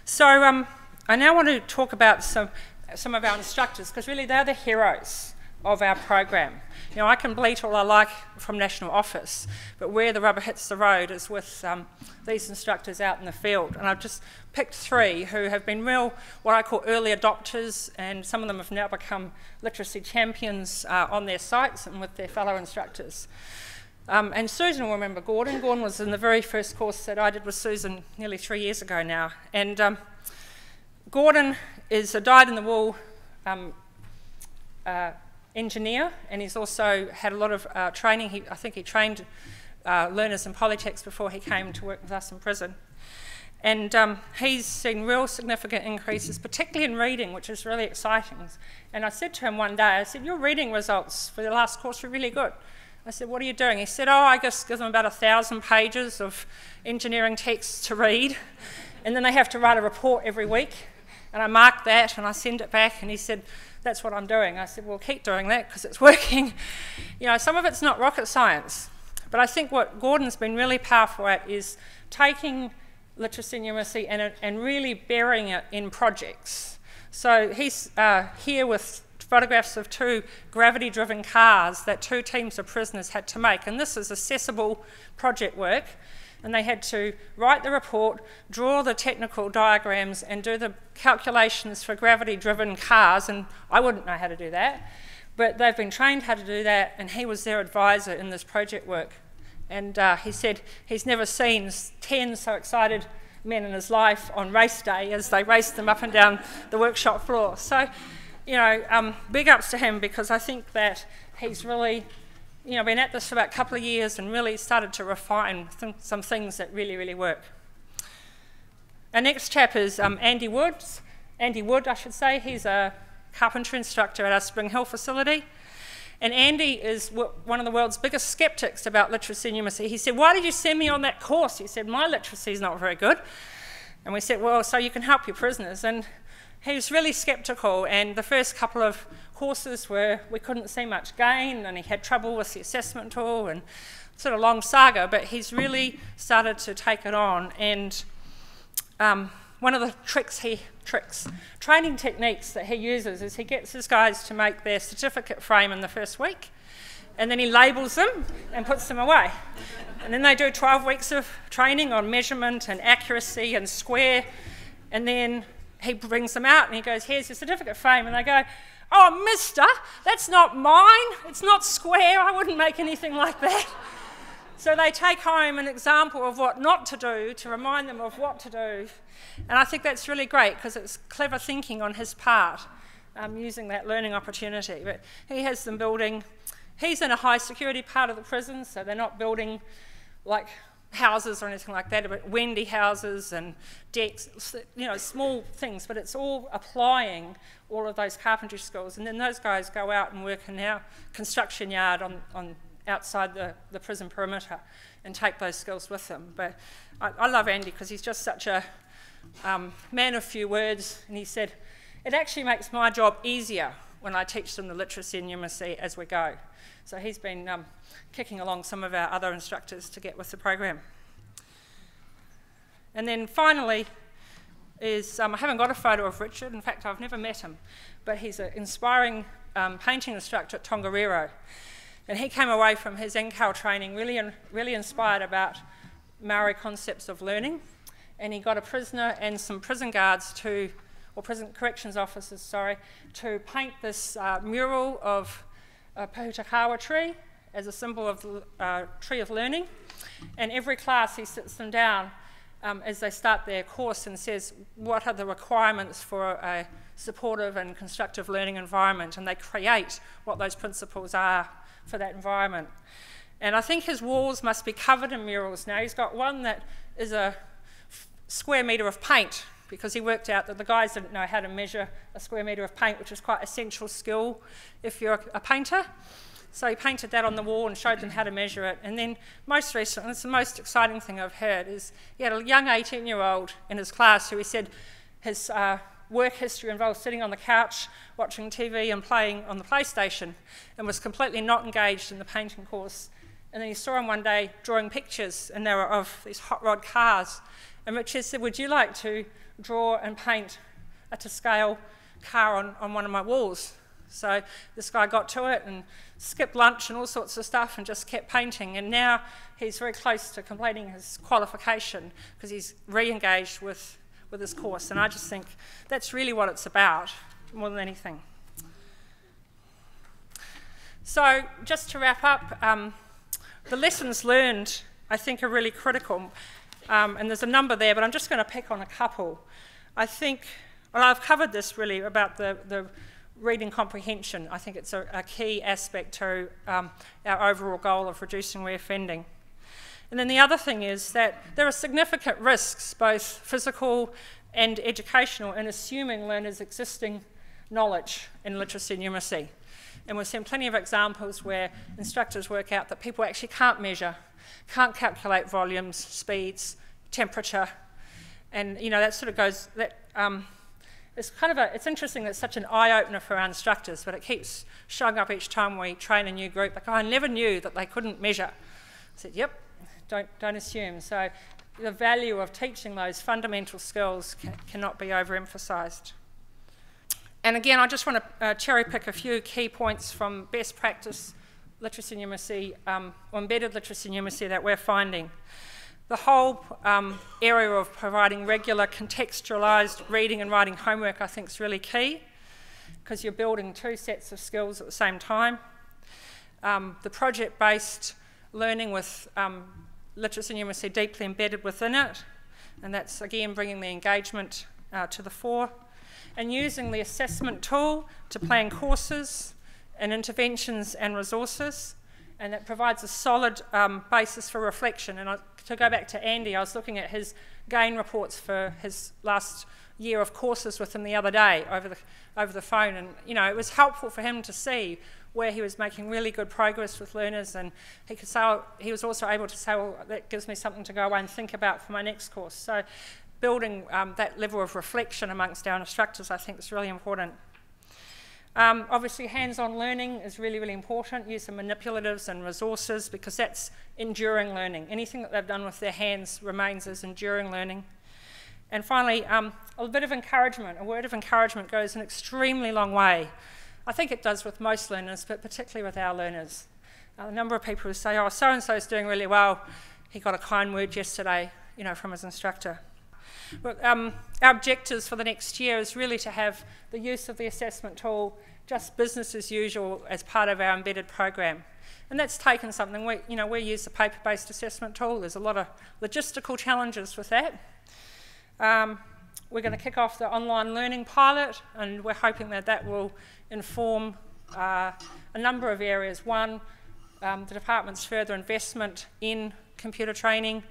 So I now want to talk about some of our instructors, because really they're the heroes of our program. You know, I can bleat all I like from National Office, but where the rubber hits the road is with these instructors out in the field. And I've just picked 3 who have been real, what I call early adopters, and some of them have now become literacy champions on their sites and with their fellow instructors. And Susan will remember Gordon. Gordon was in the very first course that I did with Susan nearly 3 years ago now. And Gordon is a dyed-in-the-wool engineer, and he's also had a lot of training. I think he trained learners in Polytechs before he came to work with us in prison. And he's seen real significant increases, particularly in reading, which is really exciting. And I said to him one day, I said, your reading results for the last course were really good. I said, what are you doing? He said, oh, I just give them about 1,000 pages of engineering text to read, and then they have to write a report every week. And I mark that and I send it back, and he said, that's what I'm doing. I said, well, keep doing that because it's working. You know, some of it's not rocket science, but I think what Gordon's been really powerful at is taking literacy and numeracy and really burying it in projects. So he's here with photographs of 2 gravity-driven cars that 2 teams of prisoners had to make, and this is accessible project work. And they had to write the report, draw the technical diagrams, and do the calculations for gravity-driven cars, and I wouldn't know how to do that. But they've been trained how to do that, and he was their advisor in this project work. And he said he's never seen 10 so excited men in his life on race day as they raced them up and down the workshop floor. So, you know, big ups to him, because I think that he's really, you know, been at this for about a couple of years and really started to refine some things that really, really work. Our next chap is Andy Wood, I should say. He's a carpentry instructor at our Spring Hill facility. And Andy is one of the world's biggest skeptics about literacy and numeracy. He said, why did you send me on that course? He said, my literacy is not very good. And we said, well, so you can help your prisoners. And he was really sceptical, and the first couple of courses where we couldn't see much gain, and he had trouble with the assessment tool, and sort of long saga, but he's really started to take it on. And one of the training techniques that he uses is he gets his guys to make their certificate frame in the first week, and then he labels them and puts them away. And then they do 12 weeks of training on measurement and accuracy and square, and then he brings them out and he goes, here's your certificate frame, and they go, oh, mister, that's not mine, it's not square, I wouldn't make anything like that. So they take home an example of what not to do to remind them of what to do. And I think that's really great, because it's clever thinking on his part, using that learning opportunity. But he has them building, he's in a high security part of the prison, so they're not building like houses or anything like that, but Wendy houses and decks, you know, small things, but it's all applying all of those carpentry skills. And then those guys go out and work in our construction yard on outside the prison perimeter and take those skills with them. But I love Andy, because he's just such a man of few words, and he said, it actually makes my job easier when I teach them the literacy and numeracy as we go. So he's been kicking along some of our other instructors to get with the program. And then finally is, I haven't got a photo of Richard. In fact, I've never met him, but he's an inspiring painting instructor at Tongariro. And he came away from his NCAL training really inspired about Maori concepts of learning. And he got a prisoner and some prison guards or prison corrections officers, sorry, to paint this mural of a Pahutakawa tree as a symbol of the tree of learning. And every class he sits them down as they start their course and says, what are the requirements for a supportive and constructive learning environment? And they create what those principles are for that environment. And I think his walls must be covered in murals now. He's got one that is a square metre of paint, because he worked out that the guys didn't know how to measure a square metre of paint, which is quite an essential skill if you're a painter. So he painted that on the wall and showed them how to measure it. And then most recently, and it's the most exciting thing I've heard, is he had a young 18-year-old in his class who he said his work history involved sitting on the couch, watching TV and playing on the PlayStation, and was completely not engaged in the painting course. And then he saw him one day drawing pictures, and they were of these hot rod cars. And Richard said, would you like to draw and paint a to-scale car on one of my walls? So this guy got to it and skipped lunch and all sorts of stuff and just kept painting. And now he's very close to completing his qualification because he's re-engaged with his course. And I just think that's really what it's about, more than anything. So just to wrap up, the lessons learned, I think, are really critical. And there's a number there, but I'm just going to pick on a couple. I think, well, I've covered this really about the reading comprehension. I think it's a key aspect to our overall goal of reducing reoffending. And then the other thing is that there are significant risks, both physical and educational, in assuming learners' existing knowledge in literacy and numeracy. And we've seen plenty of examples where instructors work out that people actually can't measure, can't calculate volumes, speeds, temperature, and you know that sort of goes. It's interesting that it's such an eye-opener for our instructors, but it keeps showing up each time we train a new group. Like, oh, I never knew that they couldn't measure. I said, yep, don't assume. So the value of teaching those fundamental skills cannot be overemphasised. And again, I just want to cherry pick a few key points from best practice literacy and numeracy, or embedded literacy and numeracy that we're finding. The whole area of providing regular contextualised reading and writing homework, I think, is really key because you're building two sets of skills at the same time. The project-based learning with literacy and numeracy deeply embedded within it, and that's, again, bringing the engagement to the fore. And using the assessment tool to plan courses and interventions and resources, and that provides a solid basis for reflection. And to go back to Andy, I was looking at his gain reports for his last year of courses with him the other day over the phone, and you know, it was helpful for him to see where he was making really good progress with learners, and he was also able to say, well, that gives me something to go away and think about for my next course. So building that level of reflection amongst our instructors, I think, is really important. Obviously, hands-on learning is really, really important. Use of manipulatives and resources, because that's enduring learning. Anything that they've done with their hands remains as enduring learning. And finally, a bit of encouragement. A word of encouragement goes an extremely long way. I think it does with most learners, but particularly with our learners. A number of people who say, oh, so-and-so is doing really well. He got a kind word yesterday, you know, from his instructor. But our objectives for the next year is really to have the use of the assessment tool just business as usual as part of our embedded program. And that's taken something. We use the paper-based assessment tool. There's a lot of logistical challenges with that. We're going to kick off the online learning pilot, and we're hoping that that will inform a number of areas. One, the department's further investment in computer training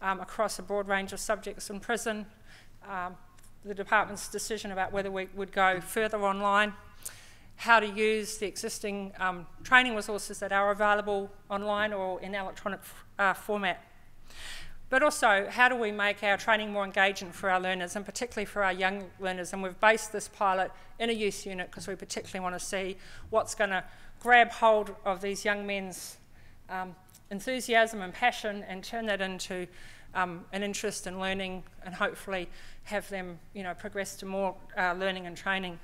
across a broad range of subjects in prison, the department's decision about whether we would go further online, how to use the existing training resources that are available online or in electronic format. But also, how do we make our training more engaging for our learners, and particularly for our young learners? And we've based this pilot in a youth unit because we particularly want to see what's going to grab hold of these young men's enthusiasm and passion and turn that into an interest in learning, and hopefully have them, progress to more learning and training.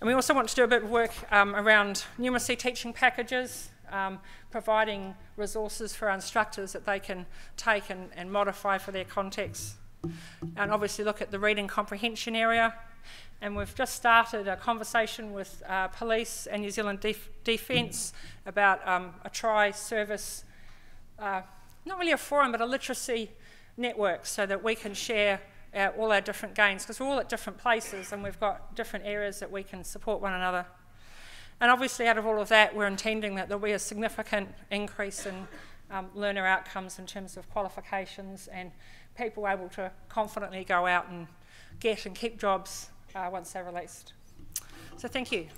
And we also want to do a bit of work around numeracy teaching packages, providing resources for our instructors that they can take and modify for their context. And obviously look at the reading comprehension area. And we've just started a conversation with police and New Zealand Defence about a tri-service, not really a forum, but a literacy network, so that we can share all our different gains, because we're all at different places and we've got different areas that we can support one another. And obviously out of all of that, we're intending that there'll be a significant increase in learner outcomes in terms of qualifications and people able to confidently go out and get and keep jobs once they're released. So thank you.